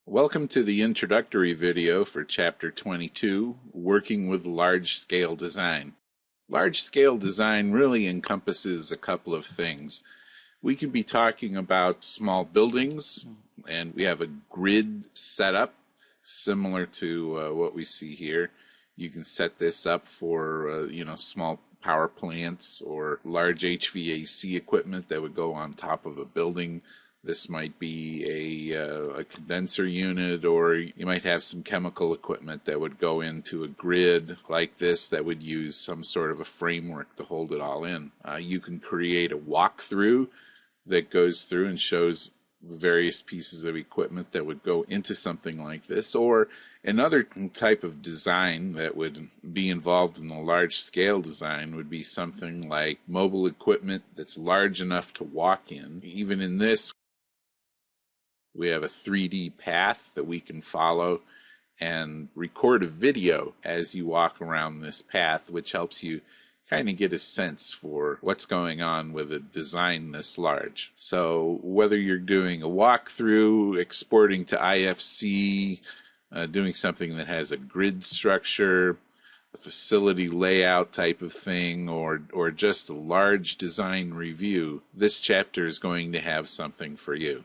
Welcome to the introductory video for Chapter 22, Working with Large-Scale Design. Large-scale design really encompasses a couple of things. We can be talking about small buildings, and we have a grid setup similar to what we see here. You can set this up for small power plants or large HVAC equipment that would go on top of a building. This might be a condenser unit, or you might have some chemical equipment that would go into a grid like this that would use some sort of a framework to hold it all in. You can create a walkthrough that goes through and shows the various pieces of equipment that would go into something like this, or another type of design that would be involved in the large scale design would be something like mobile equipment that's large enough to walk in. Even in this, we have a 3D path that we can follow and record a video as you walk around this path, which helps you kind of get a sense for what's going on with a design this large. So whether you're doing a walkthrough, exporting to IFC, doing something that has a grid structure, a facility layout type of thing, or just a large design review, this chapter is going to have something for you.